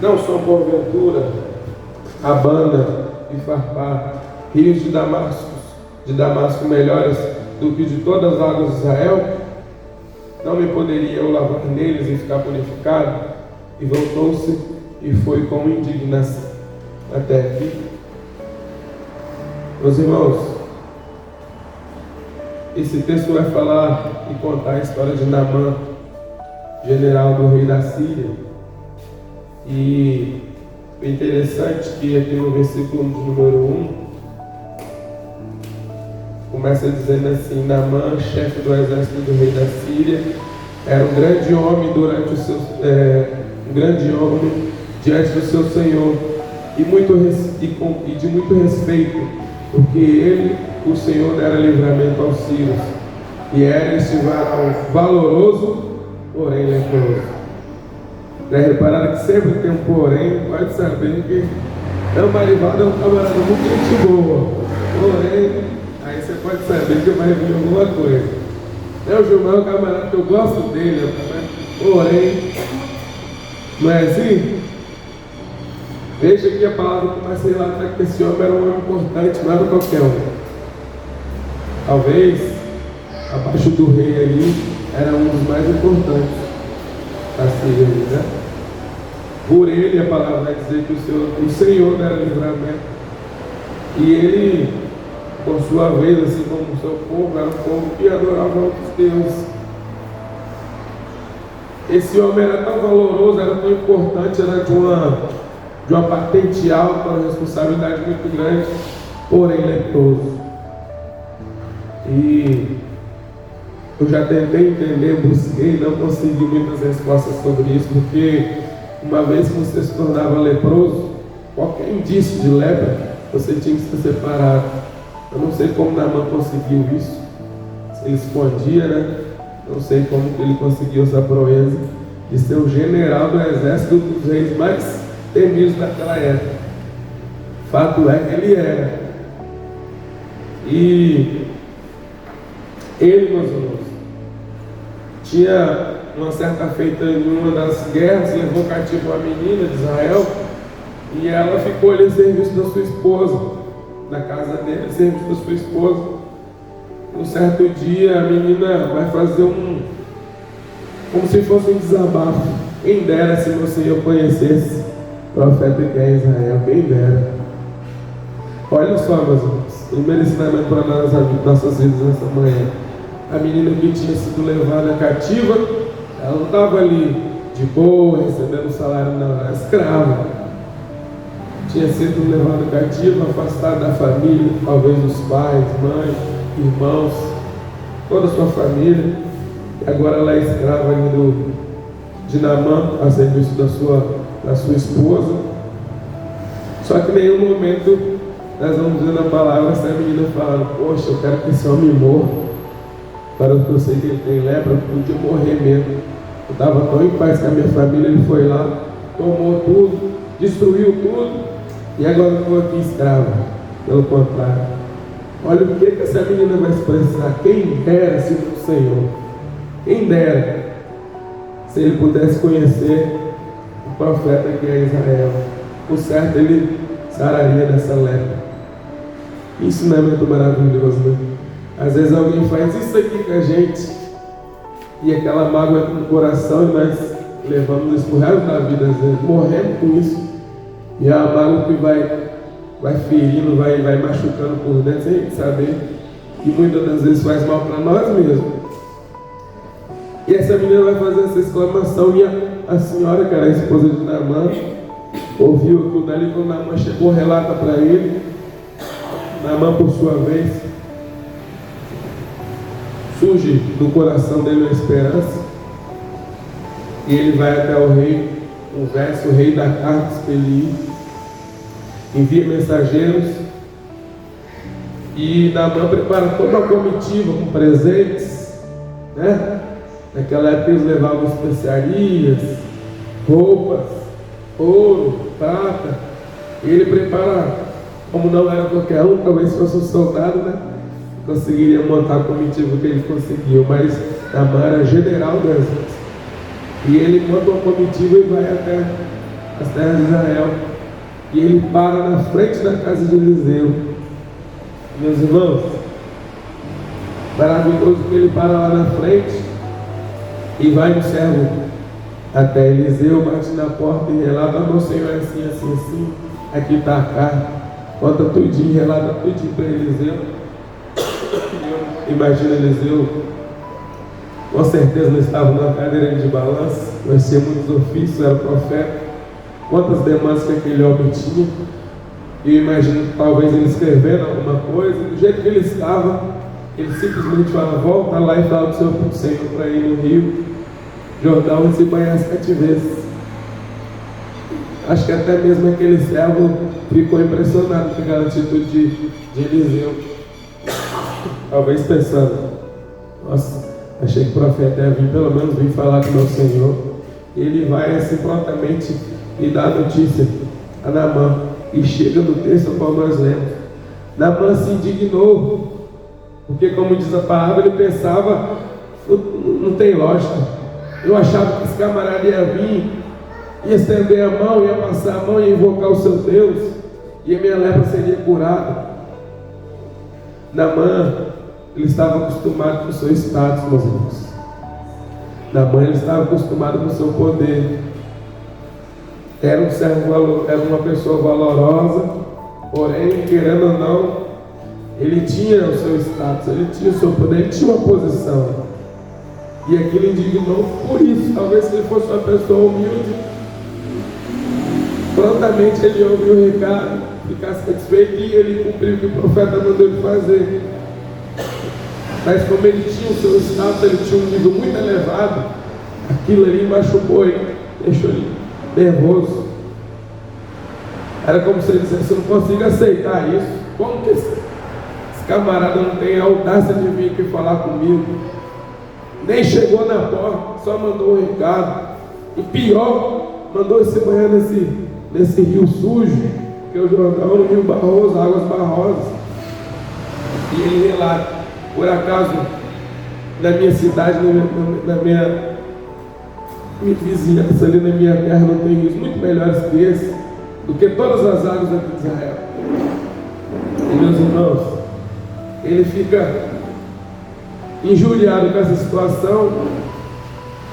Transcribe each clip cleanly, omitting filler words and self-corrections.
Não são porventura Abana e Farpar, rios de Damasco melhores do que de todas as águas de Israel? Não me poderia eu lavar neles e ficar purificado? E voltou-se e foi com indignação até aqui. Meus irmãos, esse texto vai falar e contar a história de Naamã, general do rei da Síria. E o interessante é que aqui no versículo número 1 começa dizendo assim: Naamã, chefe do exército do rei da Síria, era um grande homem diante do seu senhor e de muito respeito, porque ele, o Senhor, dera livramento aos sírios, e era este varão valoroso, porém leproso. Já repararam que sempre tem um porém? Pode saber que o Marivado é um camarada muito gente boa, porém, aí você pode saber que vai vir alguma coisa. O Gilmar é um camarada que eu gosto dele, porém, não é assim? Veja que a palavra começa a relatar que esse homem era um homem importante, não era qualquer um. Talvez, abaixo do rei ali, era um dos mais importantes da Síria, né? Por ele, a palavra vai dizer que o Senhor era livramento. E ele, por sua vez, assim como o seu povo, era um povo que adorava outros deuses. Esse homem era tão valoroso, era tão importante, era de uma patente alta, uma responsabilidade muito grande, porém leproso. E eu já tentei entender, busquei, não consegui muitas respostas sobre isso, porque uma vez que você se tornava leproso, qualquer indício de lepra, você tinha que ser separado. Eu não sei como Naamã conseguiu isso, se ele escondia, né? Não sei como que ele conseguiu essa proeza de ser o general do exército dos reis mais temidos daquela época. Fato é que ele era. E ele, meus irmãos, tinha uma certa feita em uma das guerras, levou cativo uma menina de Israel, e ela ficou ali a serviço da sua esposa, na casa dele, a serviço da sua esposa. Um certo dia a menina vai fazer como se fosse um desabafo. Quem dera se meu Senhor conhecesse o profeta que é Israel, quem dera. Olha só, meus irmãos, primeiro ensinamento para nós, nossas vidas nessa manhã. A menina que tinha sido levada cativa, ela não estava ali de boa, recebendo o salário, não, era escrava. Tinha sido levada cativa, afastada da família, talvez dos pais, mãe, irmãos, toda a sua família. E agora ela é escrava de Naamã, a serviço da sua esposa. Só que em nenhum momento nós vamos ver na palavra essa menina falando: poxa, eu quero que esse homem morra. Para o que eu sei que ele tem lepra, eu podia morrer mesmo. Eu estava tão em paz com a minha família, ele foi lá, tomou tudo, destruiu tudo, e agora eu estou aqui escrava. Pelo contrário, olha o que essa menina vai expressar. Quem dera se o Senhor, quem dera se ele pudesse conhecer o profeta que é Israel, por certo ele sararia dessa lepra. Ensinamento maravilhoso, né? Às vezes alguém faz isso aqui com a gente e aquela mágoa no coração, e nós levamos isso pro resto da vida, às vezes morremos com isso, e é a mágoa que vai ferindo, vai machucando por dentro sem saber, e muitas das vezes faz mal para nós mesmos. E essa menina vai fazer essa exclamação, e a senhora, que era a esposa de Naamã, ouviu tudo ali. Quando Naamã chegou, relata para ele. Naamã, por sua vez, surge do coração dele uma esperança, e ele vai até o rei. Um verso: o rei da carta expeli, envia mensageiros, e Naamã prepara toda a comitiva com presentes, né? Naquela época eles levavam especiarias, roupas, ouro, prata, e ele prepara, como não era qualquer um, talvez fosse um soldado, né? Conseguiria montar a comitiva que ele conseguiu, mas Naamã era general do exército, e ele monta uma comitiva e vai até as terras de Israel. E ele para na frente da casa de Eliseu. Meus irmãos, maravilhoso que ele para lá na frente e vai no servo até Eliseu, bate na porta e relata: meu Senhor, assim, assim, assim, aqui está a carne. Conta tudinho, relata tudinho para Eliseu. Imagina Eliseu, com certeza não estava numa cadeira de balanço, conhecia muitos ofícios, era profeta. Quantas demandas que aquele homem tinha. E eu imagino que talvez ele escrevendo alguma coisa, do jeito que ele estava, ele simplesmente fala: volta lá e fala do Senhor para ir no Rio Jordão e se banhar 7 vezes. Acho que até mesmo aquele servo ficou impressionado com aquela atitude de Eliseu. Talvez pensando: nossa, achei que o profeta ia vir, pelo menos vir falar com o meu Senhor. Ele vai assim prontamente e dá a notícia a Naamã. E chega no texto qual nós lemos. Naamã se indignou, porque, como diz a palavra, ele pensava: não tem lógica. Eu achava que esse camarada ia vir, ia estender a mão, ia passar a mão, ia invocar o seu Deus, e a minha lepra seria curada. Naamã, ele estava acostumado com o seu status, meus irmãos. Naamã, ele estava acostumado com o seu poder. Era um servo, era uma pessoa valorosa, porém, querendo ou não, ele tinha o seu status, ele tinha o seu poder, ele tinha uma posição. E aquilo indignou por isso. Talvez se ele fosse uma pessoa humilde, prontamente ele ouviu o recado, ficasse satisfeito e ele cumpriu o que o profeta mandou ele fazer. Mas como ele tinha o seu status, ele tinha um nível muito elevado, aquilo ali machucou ele, deixou ele nervoso. Era como se ele dissesse: eu não consigo aceitar isso. Como que esse camarada não tem a audácia de vir aqui falar comigo? Nem chegou na porta, só mandou um recado. E pior, mandou se banhar nesse rio sujo, que é o Jordão, no rio Barroso, águas barrosas. E ele relata: por acaso, na minha cidade, na minha vizinhança, ali na minha terra, não tem rios muito melhores que esse, do que todas as águas aqui de Israel. E, meus irmãos, ele fica injuriado com essa situação,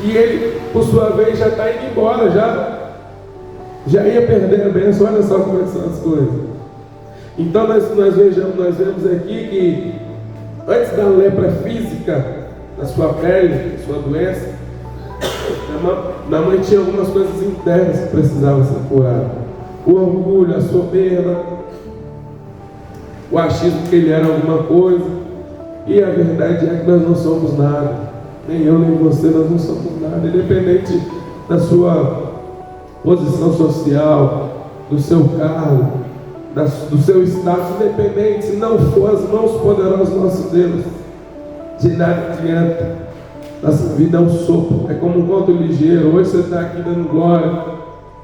e ele, por sua vez, já está indo embora, já ia perder a bênção. Olha só como são as coisas. Então nós vemos aqui que antes da lepra física, da sua pele, da sua doença, Naamã tinha algumas coisas internas que precisavam ser curadas: o orgulho, a soberba, o achismo que ele era alguma coisa. E a verdade é que nós não somos nada, nem eu nem você, nós não somos nada, independente da sua posição social, do seu cargo, do seu status, independente. Se não for as mãos poderosas do nosso Deus, de nada adianta. Nossa vida é um sopro, é como um conto ligeiro. Hoje você está aqui dando glória,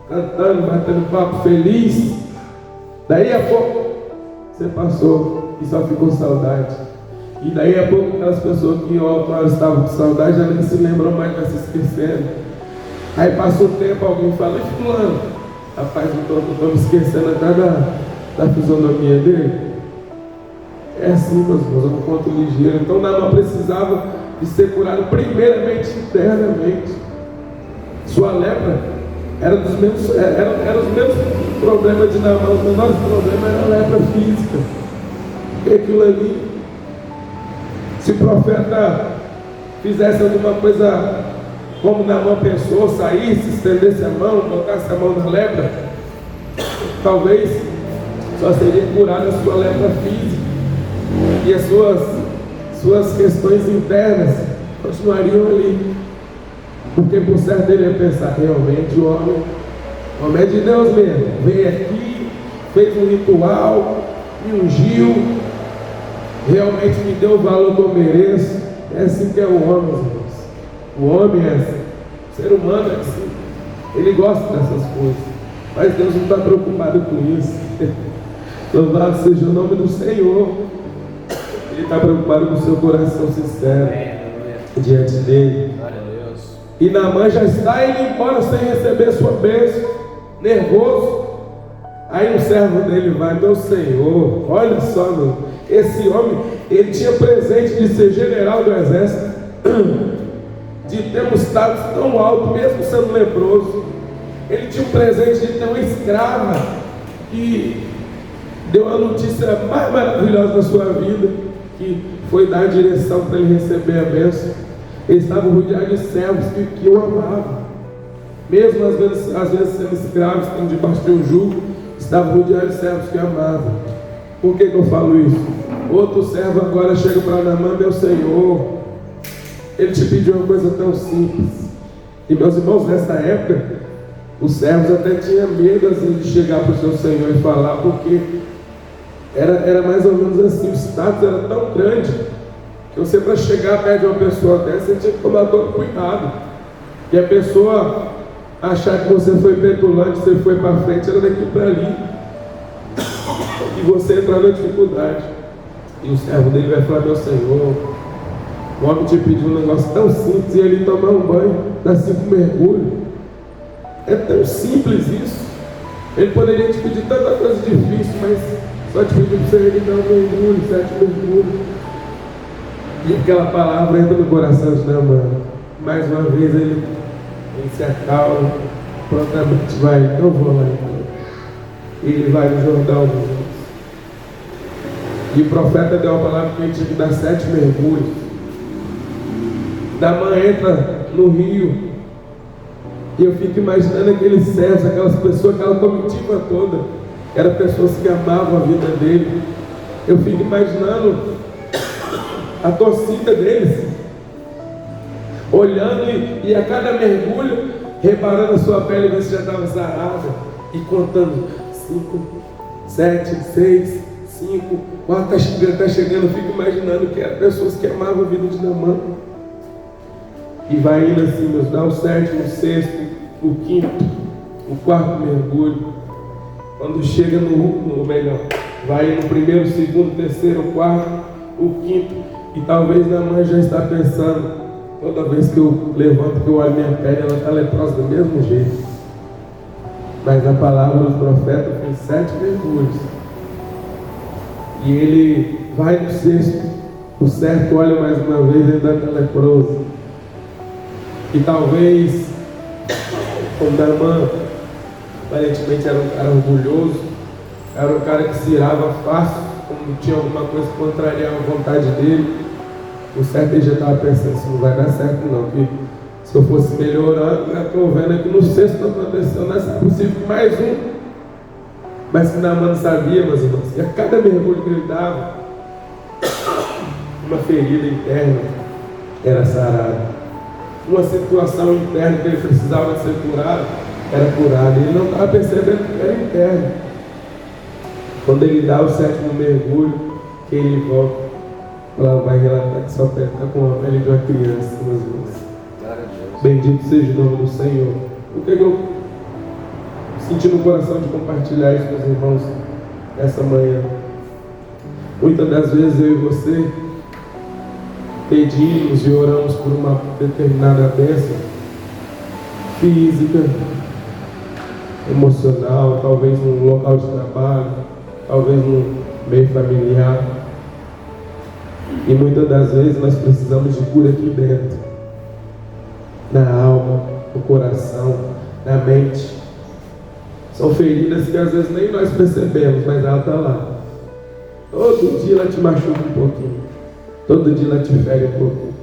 cantando, batendo papo, feliz. Daí a pouco você passou e só ficou saudade. E daí a pouco aquelas pessoas que outrora estavam com saudade já nem se lembram mais, já se esquecendo. Aí passa um tempo, alguém fala: e fulano? Rapaz, não estou me esquecendo até da fisionomia dele. É assim, meus irmãos, é um conto ligeiro. Então Naamã precisava de ser curado primeiramente internamente. Sua lepra era os mesmos problemas de Naamã. Os menores problemas era a lepra física. E aquilo ali, se o profeta fizesse alguma coisa como Naamã pensou, saísse, estendesse a mão, botasse a mão na lepra, talvez só seria curada a sua lepra física, e as suas questões internas continuariam ali. Porque por certo ele ia pensar: realmente o homem é de Deus mesmo, veio aqui, fez um ritual, me ungiu, realmente me deu o valor que eu mereço. É assim que é o homem, irmãos. O homem é assim, o ser humano é assim, ele gosta dessas coisas, mas Deus não está preocupado com isso. Louvado seja o nome do Senhor. Ele está preocupado com o seu coração sincero diante dele. E Naamã já está indo embora sem receber sua bênção. nervoso. Aí um servo dele vai: meu senhor, olha só, esse homem, ele tinha presente de ser general do exército, de ter um status tão alto, mesmo sendo leproso. Ele tinha um presente de ter uma escrava que deu a notícia mais maravilhosa da sua vida, que foi dar a direção para ele receber a bênção. Ele estava rodeado de servos que o amavam, mesmo às vezes sendo escravos, estando debaixo de um jugo, estava rodeado de servos que amavam. Por que eu falo isso? Outro servo agora chega para Naamã: meu senhor, ele te pediu uma coisa tão simples. E meus irmãos, nessa época, os servos até tinham medo assim, de chegar para o seu senhor e falar, porque era mais ou menos assim, o status era tão grande, que você, para chegar perto de uma pessoa dessa, você tinha que tomar todo cuidado. E a pessoa achar que você foi petulante, você foi para frente, era daqui para ali, e você entrar na dificuldade. E o servo dele vai falar: meu senhor, o homem te pediu um negócio tão simples, e ele tomar um banho, dar 5 mergulhos. É tão simples isso. Ele poderia te pedir tanta coisa difícil, mas só te pediu para você ele dar um mergulho, 7 mergulhos. E aquela palavra entra no coração de Naamã. Mais uma vez ele se acalma, prontamente vai: eu vou lá então. E ele vai no Jordão. E o profeta deu a palavra que ele tinha que dar 7 mergulhos. Naamã entra no rio. E eu fico imaginando aqueles servos, aquelas pessoas, aquela comitiva toda. Eram pessoas que amavam a vida dele. Eu fico imaginando a torcida deles, olhando e a cada mergulho, reparando a sua pele, ver se já estava sarada. E contando: 5, 7, 6, 5, 4, está chegando. Eu fico imaginando que eram pessoas que amavam a vida de Naamã. E vai indo assim, Deus dá o 7º, o 6º, o 5º, o 4º mergulho. Quando chega no melhor, vai no 1º, 2º, 3º, o 4º, o 5º. E talvez Naamã já está pensando: toda vez que eu levanto, que eu olho minha pele, ela está leprosa do mesmo jeito. Mas a palavra do profeta foi 7 mergulhos. E ele vai no 6º, o certo olha mais uma vez, ele ainda está leproso. E talvez, como Naamã aparentemente era um cara orgulhoso, era um cara que se irava fácil, como tinha alguma coisa que contrariava a vontade dele, o certo ele já estava pensando: isso não vai dar certo não, que se eu fosse melhorando, eu estou vendo que no 6º aconteceu, não é possível mais um. Mas que Naamã não sabia, meus irmãos, que a cada mergulho que ele dava, uma ferida interna era sarada. Uma situação interna que ele precisava de ser curado, era curado. Ele não estava percebendo que era interno. Quando ele dá o 7º mergulho, que ele volta, ela vai relatar que sua pele está com a pele de uma criança, meus irmãos. Bendito seja o nome do Senhor. Por que eu senti no coração de compartilhar isso com os irmãos essa manhã? Muitas das vezes eu e você pedimos e oramos por uma determinada bênção física, emocional, talvez num local de trabalho, talvez num meio familiar. E muitas das vezes nós precisamos de cura aqui dentro, na alma, no coração, na mente. São feridas que às vezes nem nós percebemos, mas ela está lá. Todo dia ela te machuca um pouquinho. Todo dia ela te fere um pouquinho.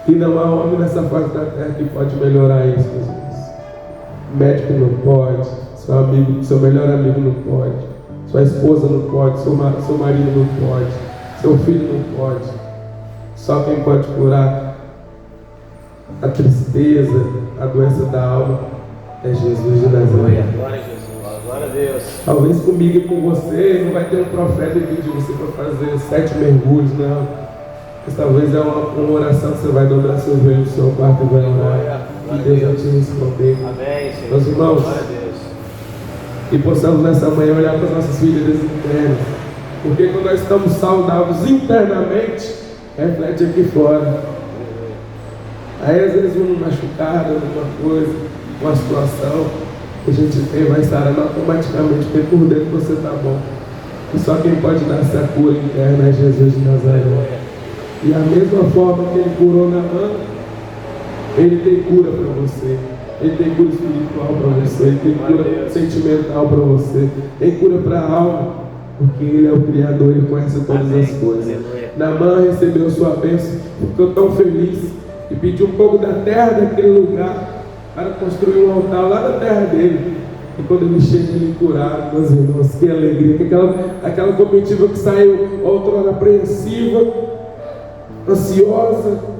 E não há homem nessa face da terra que pode melhorar isso, meus irmãos. Médico não pode, seu melhor amigo não pode, sua esposa não pode, seu marido não pode, seu filho não pode. Só quem pode curar a tristeza, a doença da alma é Jesus de Nazaré. Glória a Jesus. Glória a Deus. Talvez comigo e com você não vai ter um profeta e pedir você para fazer 7 mergulhos, não. Mas talvez é uma oração que você vai dobrar seu joelho no seu quarto e vai orar. E Deus vai te responder. Amém, Senhor. Meus irmãos, Glória a Deus. E possamos nessa manhã olhar para as nossas feridas internas. Porque quando nós estamos saudáveis internamente, reflete aqui fora. Aí às vezes um machucado, alguma coisa, uma situação, que a gente tem vai sarando automaticamente, porque por dentro você está bom. E só quem pode dar essa cura interna é Jesus de Nazaré. E a mesma forma que ele curou Naamã, ele tem cura para você. Ele tem cura espiritual para você, ele tem cura sentimental para você, tem cura para a alma, porque ele é o Criador, ele conhece todas as coisas. Naamã recebeu sua bênção, ficou tão feliz e pediu um pouco da terra daquele lugar para construir um altar lá na terra dele. E quando ele chega, ele curado, meus irmãos, que alegria, que aquela comitiva que saiu outrora apreensiva, ansiosa,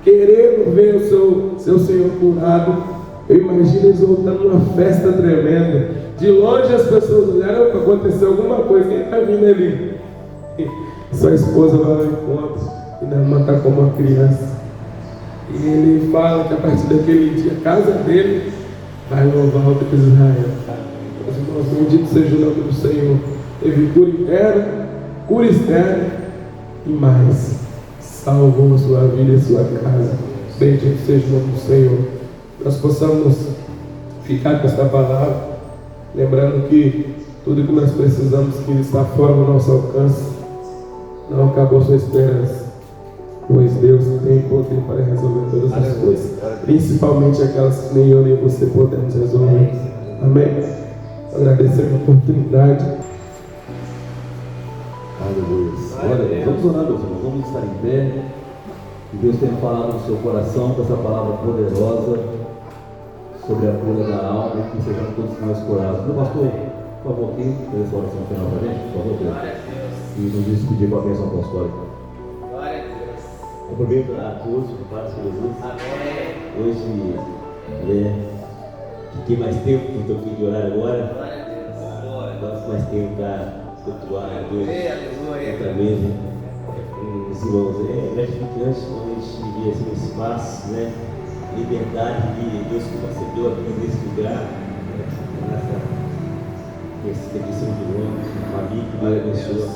querendo ver o seu Senhor curado. Eu imagino eles voltando numa festa tremenda. De longe as pessoas olharam para acontecer alguma coisa. Quem está vindo ali? Sua esposa vai ao encontro e Naamã está como uma criança. E ele fala que a partir daquele dia a casa dele vai louvar o Deus de Israel. Meus irmãos, bendito seja o nome do Senhor. Teve cura interna, cura externa e mais. Salvou a sua vida e sua casa. Bendito seja o nome do Senhor. Nós possamos ficar com esta palavra, lembrando que tudo que nós precisamos que está fora do nosso alcance, não acabou sua esperança, pois Deus tem poder para resolver todas as coisas, principalmente aquelas que nem eu nem você podemos resolver. Amém? Agradecer a oportunidade. Aleluia. Olha, vamos orar, meus irmãos, vamos estar em pé. Que Deus tenha falado no seu coração com essa palavra poderosa sobre a cura da alma e que sejamos todos nós curados. Meu pastor, por favor, aqui, faz essa oração final para a gente, por favor, Deus. E nos despedir com a bênção apostólica. Glória a Deus. Cumprimento a todos, por paz de Jesus. Amém. Hoje, fiquei mais tempo, porque estou aqui de horário agora. Glória a Deus. Agora mais tempo para cultuar a Deus. Aleluia. Outra mesa. Os irmãos, é gratificante quando a gente vê assim, esse espaço, né? Liberdade que Deus concedeu aqui nesse lugar, nessa edição de ano, uma família que Deus abençoa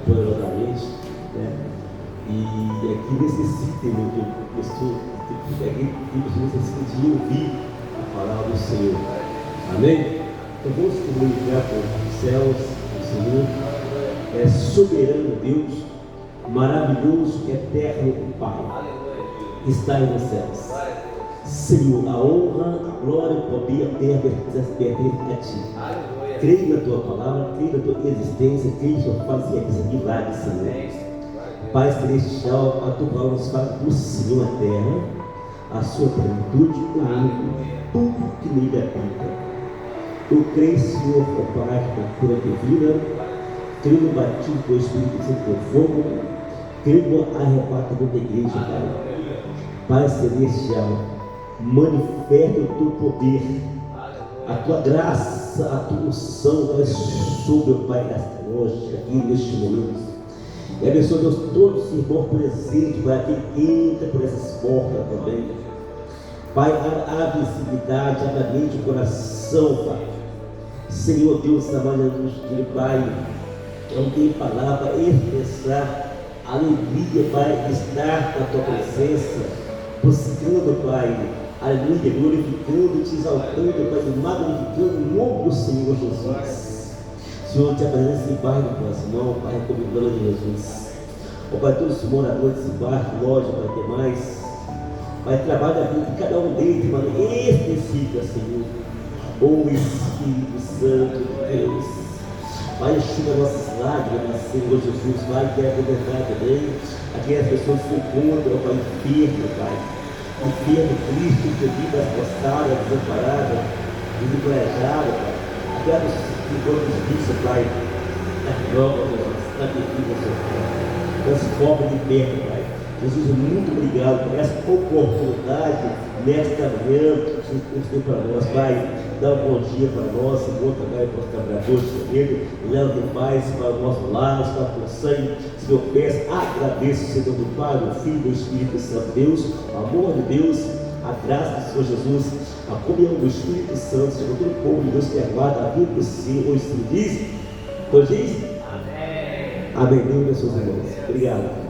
poderosamente, né? E aqui necessita, necessita de ouvir a palavra do Senhor. Amém? Então vamos comunicar com os céus, o Senhor é soberano Deus, maravilhoso, eterno Pai, está nos céus. Senhor, a honra, a glória, o poder pertence a Ti. Creio na Tua palavra, creio na Tua existência, creio que Tua fazer milagres, Senhor. Pai celestial, a Tua palavra nos fala do Senhor na terra, a Sua plenitude, o mundo, tudo que nele habita. Eu creio, Senhor, ó Pai, na cura divina, creio no batismo do Espírito Santo com fogo, creio no arrebatamento da igreja, Pai. Pai celestial, manifesta o Teu poder, a Tua graça, a Tua unção, Pai, sobre o Pai nesta noite, aqui neste momento. E abençoa, Deus, todos os irmãos presentes, Pai, quem entra por essas portas também. Pai, a visibilidade, a mente, o coração, Pai. Senhor Deus, trabalhando de Pai, não tem palavra para expressar a alegria, Pai, de estar na Tua presença, buscando, Pai, aleluia, glorificando, te exaltando, Pai, magnificando o nome do Senhor Jesus. Senhor, te apresenta esse bairro no coração, irmão, Pai, recomendando de Jesus. Ó Pai, todos os moradores desse bairro, loja, Pai, ter mais. Pai, trabalha a vida de cada um deles de maneira específica, Senhor. Ó Espírito Santo de Deus. Pai, enxuga nossas lágrimas, Senhor Jesus. Pai, quer apresentar também aquelas pessoas que se encontram, ó Pai, enfermo, Pai. Enfermo, triste, de vida postada, desamparada, desencorajada, Pai. Aquelas que quando justiça, Pai, na droga, na bebida, Senhor Pai. Transforma de perto, Pai. Jesus, muito obrigado por essa oportunidade nesta manhã que o Senhor tem para nós, Pai. Dá um bom dia para nós, bom trabalho para os trabalhadores, Senhor. Leva de paz para os nossos lares, para o sangue. Senhor, peço, agradeço, Senhor, do Pai, do Filho, do Espírito Santo, Deus, o amor de Deus, a graça do Senhor Jesus, a comunhão do Espírito Santo, Senhor, todo o povo de Deus que aguarda a vida do Senhor, o Senhor diz, pois diz, amém. Amém, meus irmãos. Obrigado.